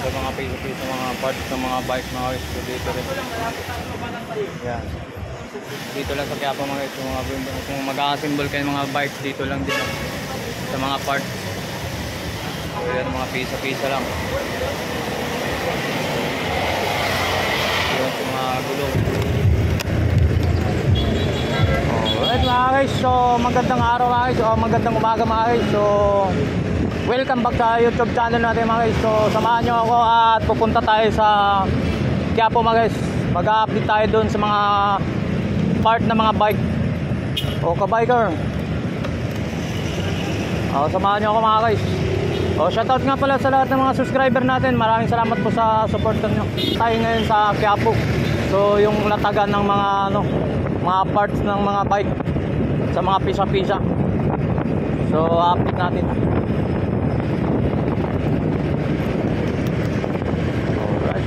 Sa mga piso-piso mga parts ng mga bike mga guys. So dito rin. Yan. Dito lang sa Quiapo mga guys. Kung mag-assemble kayo mga bikes dito lang din sa mga parts. So yan mga piso-piso lang. Yan sa mga gulong. Alright mga guys, so magandang araw mga guys, o magandang umaga mga guys. So welcome back sa YouTube channel natin mga guys. So samahan nyo ako at pupunta tayo sa Quiapo mga guys. Mag-update tayo dun sa mga part ng mga bike o ka-biker. Samahan nyo ako mga guys. Shoutout nga pala sa lahat ng mga subscriber natin. Maraming salamat po sa support nyo. Tayo ngayon sa Quiapo. So yung latagan ng mga parts ng mga bike sa mga pisa-pisa. So update natin. Alright.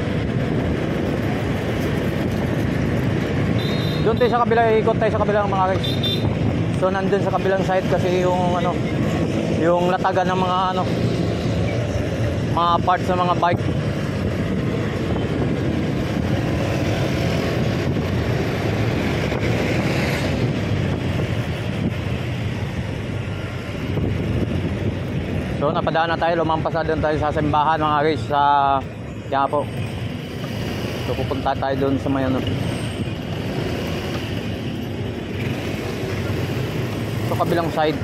Doon tayo sa kabila, ikot tayo sa kabilang mga guys. So nandun sa kabilang side kasi yung latagan ng mga mga parts ng mga bike. So napadaan na tayo, lumampas na doon tayo sa simbahan mga guys sa Quiapo. So pupunta tayo doon sa may so kabilang side.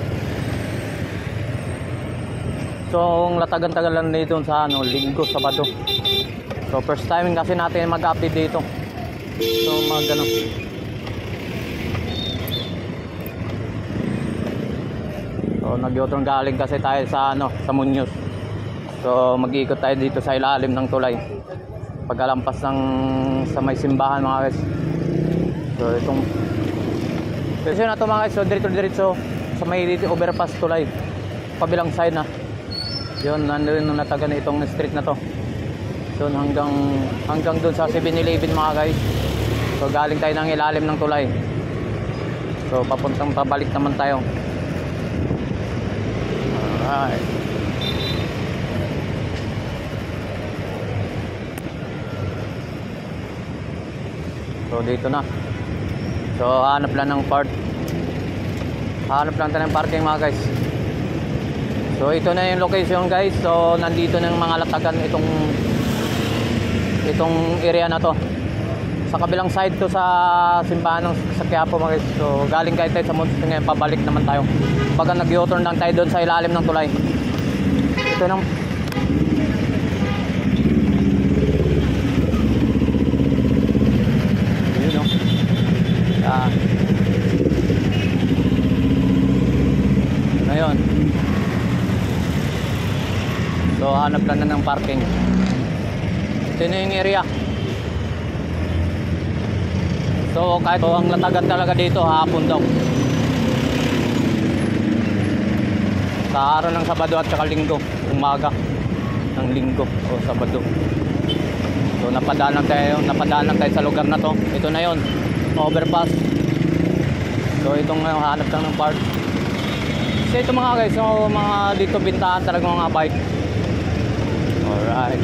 So ang latagan-tagal lang dito sa Linggo, Sabado. So first time kasi natin mag-update dito. So So nag-U-turn galing kasi tayo sa sa Muñoz. So mag-iikot tayo dito sa ilalim ng tulay. Pagkalampas sa may simbahan mga guys. So itong kasi na to mga guys, so diretso sa may overpass tulay. Kabilang side na. Yun, nandun yung natagan itong street na to. So hanggang dun sa 7-Eleven mga guys. So galing tayo ng ilalim ng tulay. So pabalik naman tayo. Alright. So dito na. So hanap lang ng tayo ng parking mga guys. So ito na yung location guys. So nandito na yung mga latagan itong area na to. Sa kabilang side to sa simbahan sa Quiapo mga guys. So galing tayo sa Muñoz ngayon, pabalik naman tayo. Pagka nag-U-turn lang tayo doon sa ilalim ng tulay. Ito nang yun ngayon. So hanap lang na ng parking. Ito na yung area. So kahit ang latagan talaga dito hapon daw. Sa araw ng Sabado at saka Linggo, umaga ng Linggo o Sabado. So napadaan lang tayo sa lugar na to. Ito na yon, overpass. So itong hanap lang ng part. So ito mga guys, so mga dito bintahan talaga mga bike. Alright.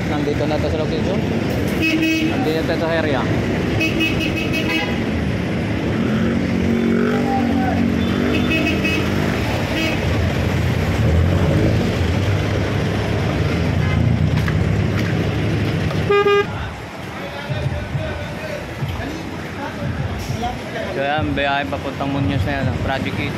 Nandito na tayo sa location. Nandito na tayo sa area. So yan, biyahe papuntang Muñoz na yan, Project 8.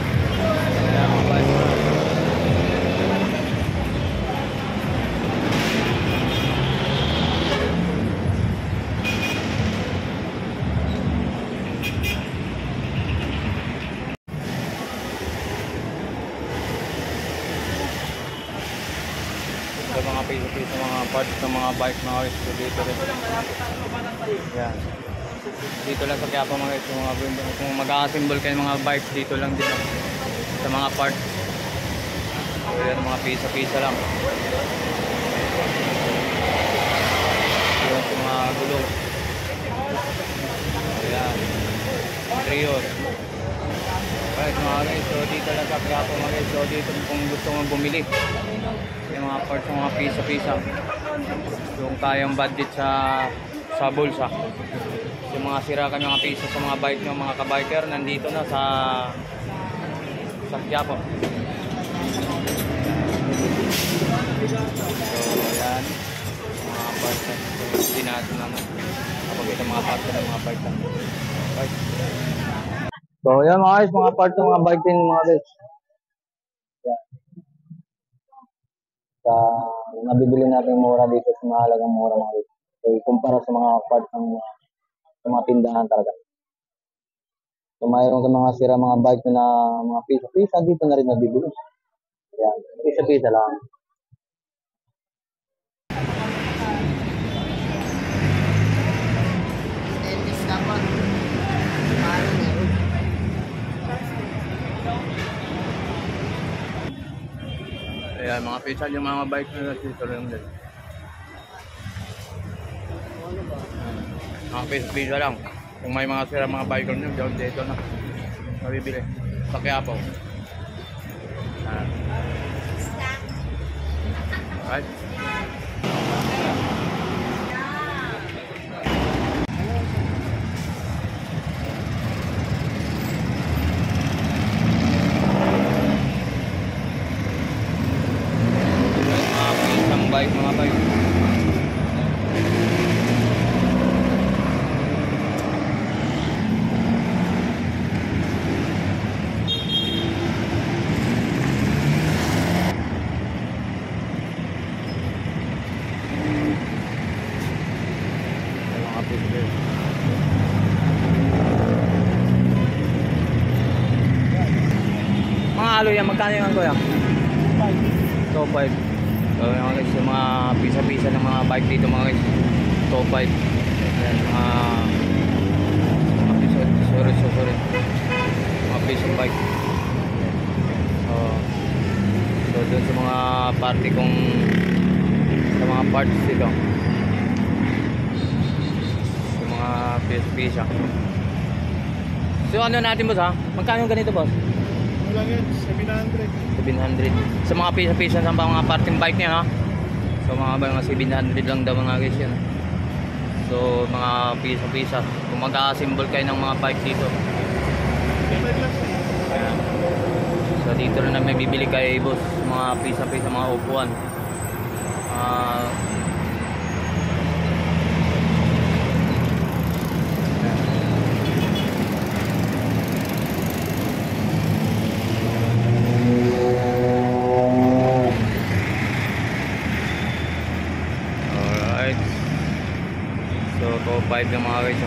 So mga piso-piso mga parts ng mga bike mga guys. So dito rin. Yan. Dito lang sa Quiapo mga guys, kung mag-assemble kayo mga bikes dito lang din sa mga parts. So yan, mga pisa-pisa lang. Yan sa mga gulong. Ayan, Trios. Alright mga guys, so dito lang sa Quiapo mga guys. So dito kung gusto mong bumili yung mga parts, mga pisa-pisa. Yung kayang budget sa bulsa. Yung mga sira ka mga pisa sa mga bike nyo, mga kabiker, nandito na sa Quiapo. So, yan. Mga parts na. Hindi natin naman. Kapag ito mga parts na mga bike na. Bike. So, yan mga guys, mga parts ng mga bike din mga guys. Yan. Sa nabibili natin mura dito sa mahalagang mura mga guys. So, ikumpara sa mga parts ng mga tindahan talaga. So, mayroon ka mga sira mga bike na mga pisa-pisa dito na rin nabibili. Yan, pisa-pisa lang. Ayan, mga pisa yung mga bike na dito lang din. Mga pisa-pisa lang. Kung may mga sira mga bike nyo, dito na. Mabibili. Sa Quiapo. Right? Bike, mga bike. Mga picture. Mga alo yan, magkano yung kuya? 2.5. So mga guys, yung mga pisa-pisa ng mga bike dito mga guys, top 5. Yan, mga piso, sorry. Mga pisong bike. So doon sa mga party kong sa mga parts dito. Sa mga pisa-pisa. So ano natin boss ha? Magkano yung ganito boss? Wala yan, 700. 700. Sa mga pisa-pisa sa mga parting bike niya ha. So mga 700 lang daw mga guys yan. So mga pisa-pisa. Kung mag-a-assemble kayo ng mga bike dito. Ayan. So dito na may bibili kayo boss. Mga pisa-pisa, mga upuan. So, top 5 yung mga guys.